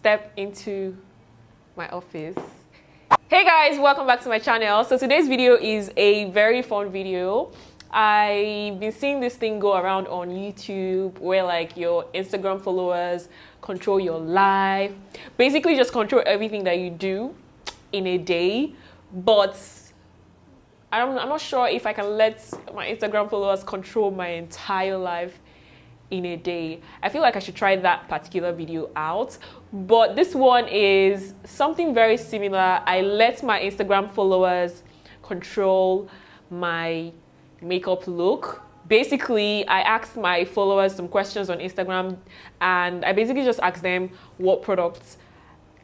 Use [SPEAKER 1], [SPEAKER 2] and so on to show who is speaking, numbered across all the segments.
[SPEAKER 1] step into my office. Hey guys, welcome back to my channel. So today's video is a very fun video. I've been seeing this thing go around on YouTube where like your Instagram followers control your life, basically just control everything that you do in a day. But I'm not sure if I can let my Instagram followers control my entire life in a day. I feel like I should try that particular video out, but this one is something very similar. I let my Instagram followers control my makeup look. Basically, I asked my followers some questions on Instagram, and I basically just asked them what products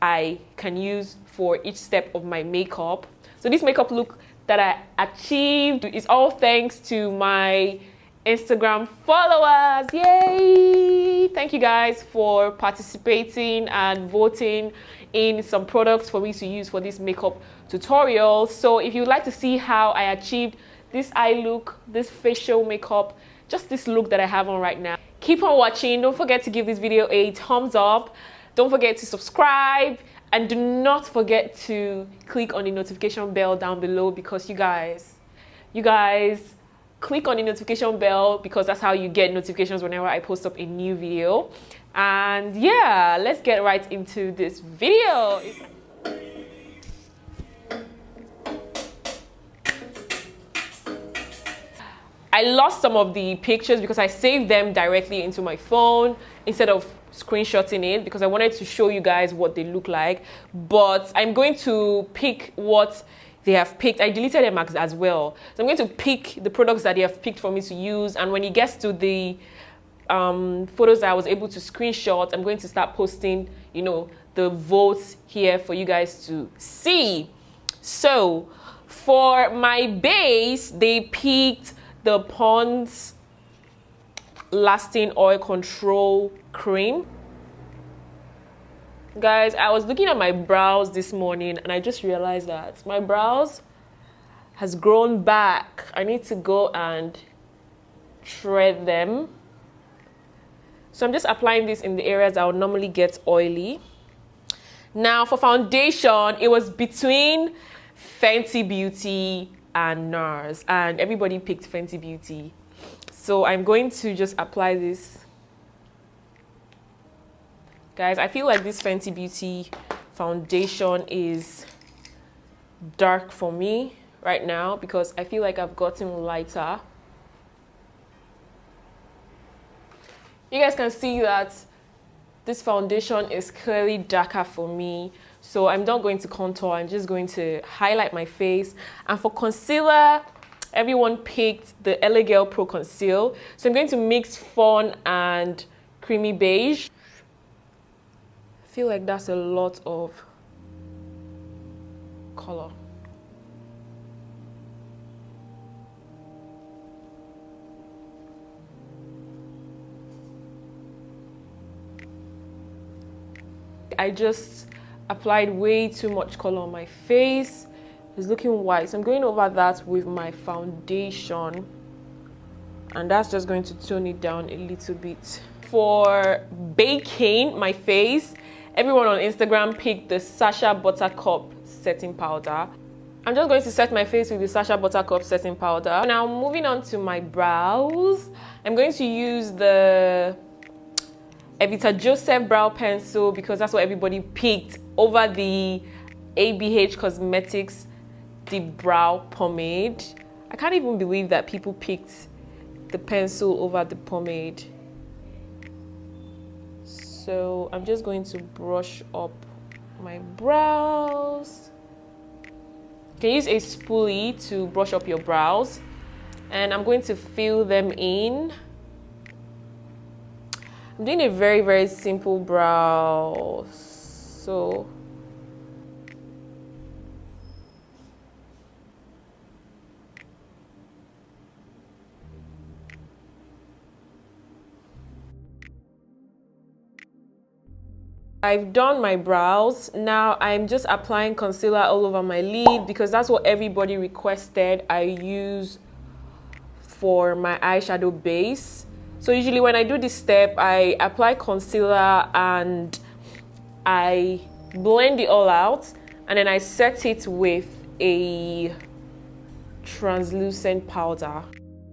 [SPEAKER 1] I can use for each step of my makeup. So this makeup look that I achieved is all thanks to my Instagram followers. Yay! Thank you guys for participating and voting in some products for me to use for this makeup tutorial. So if you'd like to see how I achieved this eye look, this facial makeup, just this look that I have on right now, keep on watching. Don't forget to give this video a thumbs up. Don't forget to subscribe, and do not forget to click on the notification bell down below, because you guys click on the notification bell because that's how you get notifications whenever I post up a new video. And yeah, let's get right into this video. I lost some of the pictures because I saved them directly into my phone instead of screenshotting it, because I wanted to show you guys what they look like. But I'm going to pick what they have picked. I deleted them as well. So I'm going to pick the products that they have picked for me to use. And when it gets to the photos that I was able to screenshot, I'm going to start posting, you know, the votes here for you guys to see. So for my base, they picked the Pond's Lasting Oil Control Cream. Guys, I was looking at my brows this morning and I just realized that my brows has grown back. I need to go and shred them. So I'm just applying this in the areas I would normally get oily. Now for foundation, it was between Fenty Beauty and NARS, and everybody picked Fenty Beauty. So I'm going to just apply this. Guys, I feel like this Fenty Beauty foundation is dark for me right now because I feel like I've gotten lighter. You guys can see that this foundation is clearly darker for me. So I'm not going to contour, I'm just going to highlight my face. And for concealer, everyone picked the LA Girl Pro Conceal. So I'm going to mix Fawn and Creamy Beige. I feel like that's a lot of color. I just applied way too much color on my face. It's looking white, so I'm going over that with my foundation, and that's just going to tone it down a little bit. For baking my face, everyone on Instagram picked the Sacha Buttercup setting powder. I'm just going to set my face with the Sacha Buttercup setting powder. Now moving on to my brows, I'm going to use the Evita Joseph brow pencil because that's what everybody picked over the ABH Cosmetics Deep Brow Pomade. I can't even believe that people picked the pencil over the pomade. So I'm just going to brush up my brows. You can use a spoolie to brush up your brows, and I'm going to fill them in. I'm doing a very, very simple brow. So I've done my brows. Now I'm just applying concealer all over my lid because that's what everybody requested I use for my eyeshadow base. So usually when I do this step, I apply concealer and I blend it all out, and then I set it with a translucent powder.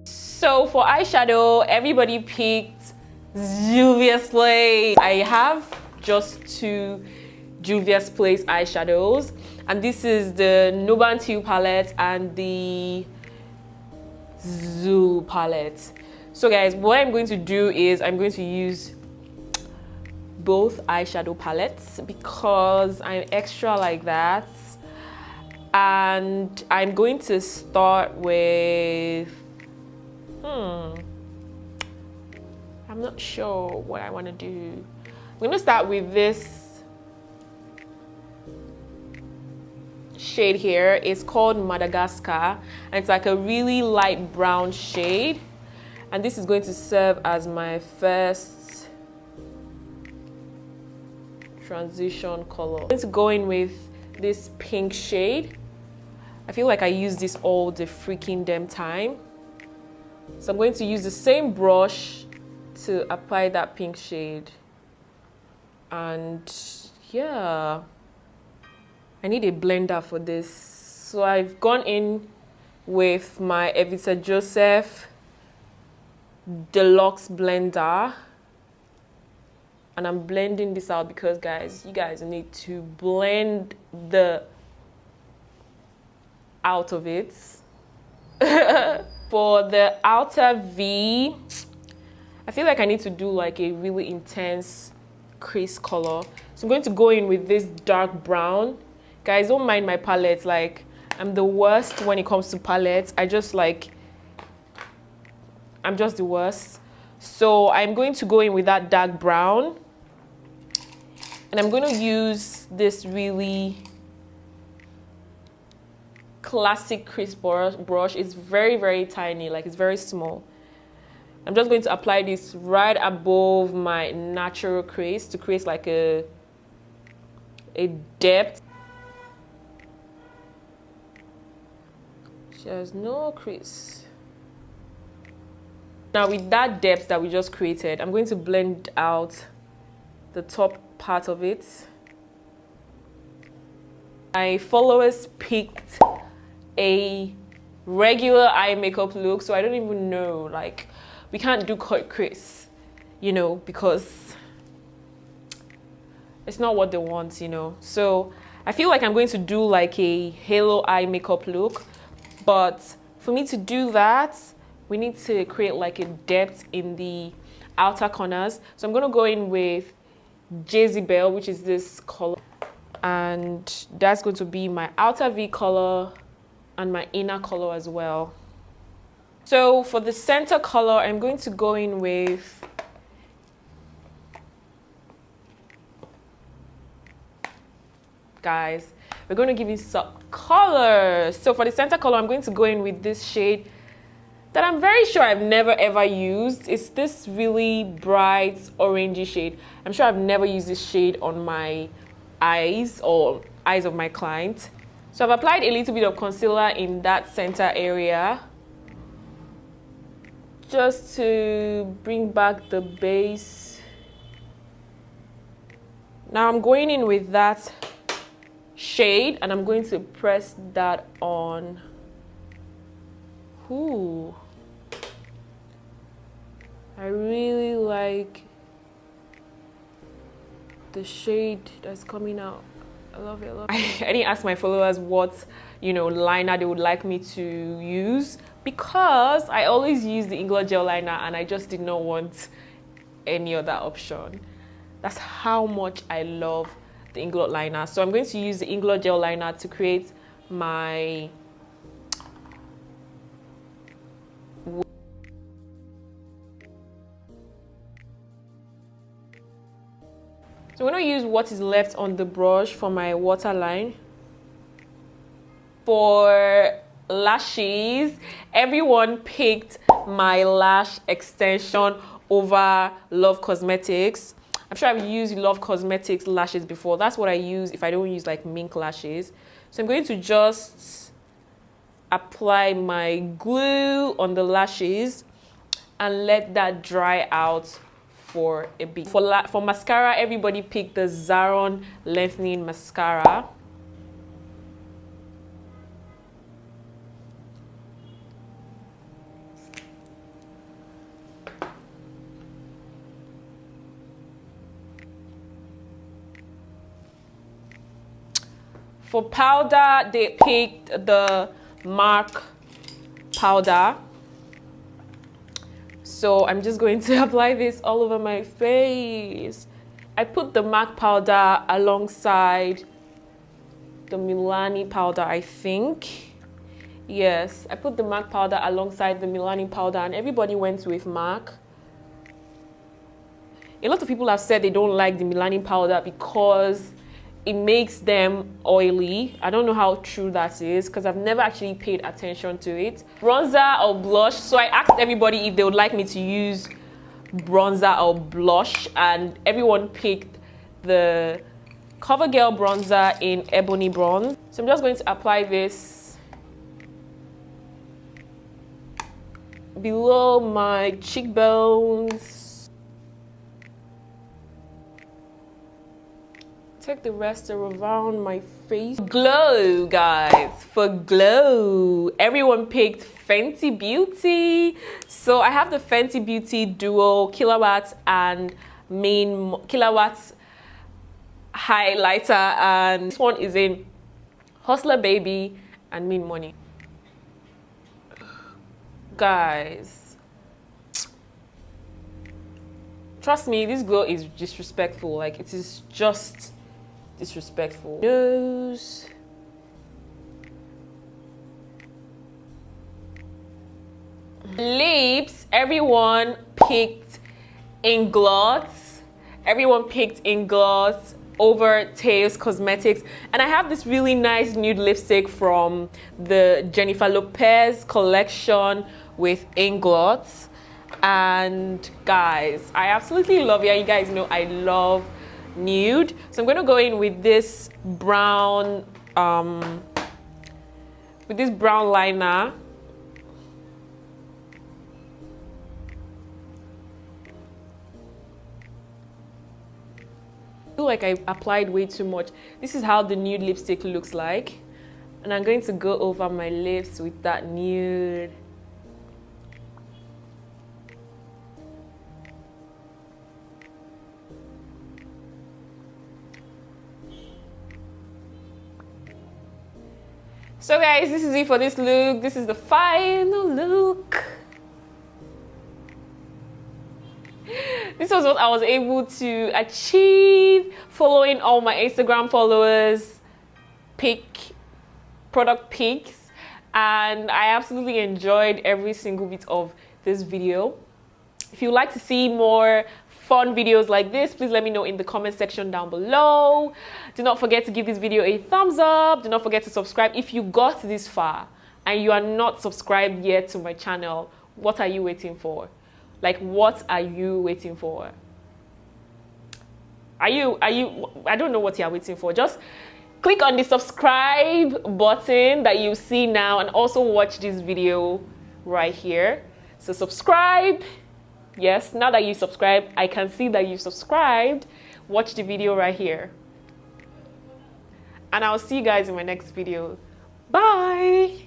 [SPEAKER 1] So for eyeshadow, everybody picked Juvia's Place. I have just 2 Juvia's Place eyeshadows, and this is the Nuban 2 palette and the Zoo palette. So guys, what I'm going to do is I'm going to use both eyeshadow palettes because I'm extra like that, and I'm going to start with I'm not sure what I want to do. I'm going to start with this shade here. It's called Madagascar, and it's like a really light brown shade, and this is going to serve as my first transition color. I'm going to go in with this pink shade. I feel like I use this all the freaking damn time, so I'm going to use the same brush to apply that pink shade. And yeah, I need a blender for this, so I've gone in with my Evita Joseph Deluxe blender, and I'm blending this out because guys, you guys need to blend the out of it. For the outer V, I feel like I need to do like a really intense crease color, so I'm going to go in with this dark brown. Guys, don't mind my palette, like I'm the worst when it comes to palettes. I'm just the worst. So I'm going to go in with that dark brown, and I'm going to use this really classic crease brush. It's very, very tiny, like it's very small. I'm just going to apply this right above my natural crease to create like a depth. There's no crease. Now with that depth that we just created, I'm going to blend out the top part of it. My followers picked a regular eye makeup look, so I don't even know, like we can't do cut crease, you know, because it's not what they want, you know. So I feel like I'm going to do like a halo eye makeup look, but for me to do that, we need to create like a depth in the outer corners. So I'm going to go in with Jezebel, which is this color, and that's going to be my outer V color and my inner color as well. So for the center color, I'm going to go in with guys, we're going to give it some color. So for the center color, I'm going to go in with this shade that I'm very sure I've never ever used. It's this really bright orangey shade. I'm sure I've never used this shade on my eyes or eyes of my client. So I've applied a little bit of concealer in that center area just to bring back the base. Now I'm going in with that shade and I'm going to press that on. Ooh, I really like the shade that's coming out. I love it, I love it. I didn't ask my followers what, you know, liner they would like me to use because I always use the Inglot gel liner and I just did not want any other option. That's how much I love the Inglot liner. So I'm going to use the Inglot gel liner to create my So I'm going to use what is left on the brush for my waterline. For lashes, everyone picked my lash extension over Love Cosmetics. I'm sure I've used Love Cosmetics lashes before. That's what I use if I don't use like mink lashes. So I'm going to just apply my glue on the lashes and let that dry out for a bit. For mascara, everybody picked the Zaron Lengthening Mascara. For powder, they picked the MAC powder. So I'm just going to apply this all over my face. I put the MAC powder alongside the Milani powder, I think. Yes, I put the MAC powder alongside the Milani powder, and everybody went with MAC. A lot of people have said they don't like the Milani powder because it makes them oily. I don't know how true that is because I've never actually paid attention to it. Bronzer or blush. So I asked everybody if they would like me to use bronzer or blush, and everyone picked the CoverGirl bronzer in Ebony Bronze. So I'm just going to apply this below my cheekbones. Take the rest around my face. Glow, guys. For glow, everyone picked Fenty Beauty. So I have the Fenty Beauty Duo Kilowatts and Kilowatts highlighter, and this one is in Hustler Baby and Mean Money. Guys, trust me, this glow is disrespectful. Like, it is just disrespectful. Nose. Lips, everyone picked Inglots. Everyone picked Inglots over Teos Cosmetics. And I have this really nice nude lipstick from the Jennifer Lopez collection with Inglots. And guys, I absolutely love it. You guys know I love nude. So I'm going to go in with this brown liner. I feel like I applied way too much. This is how the nude lipstick looks like, and I'm going to go over my lips with that nude. So guys, this is it for this look. This is the final look. This was what I was able to achieve following all my Instagram followers product picks, and I absolutely enjoyed every single bit of this video. If you'd like to see more fun videos like this, please let me know in the comment section down below. Do not forget to give this video a thumbs up. Do not forget to subscribe if you got this far and you are not subscribed yet to my channel. What are you waiting for? Like, what are you waiting for? I don't know what you're waiting for. Just click on the subscribe button that you see now and also watch this video right here. So subscribe. Yes, now that you subscribe, I can see that you subscribed. Watch the video right here. And I'll see you guys in my next video. Bye.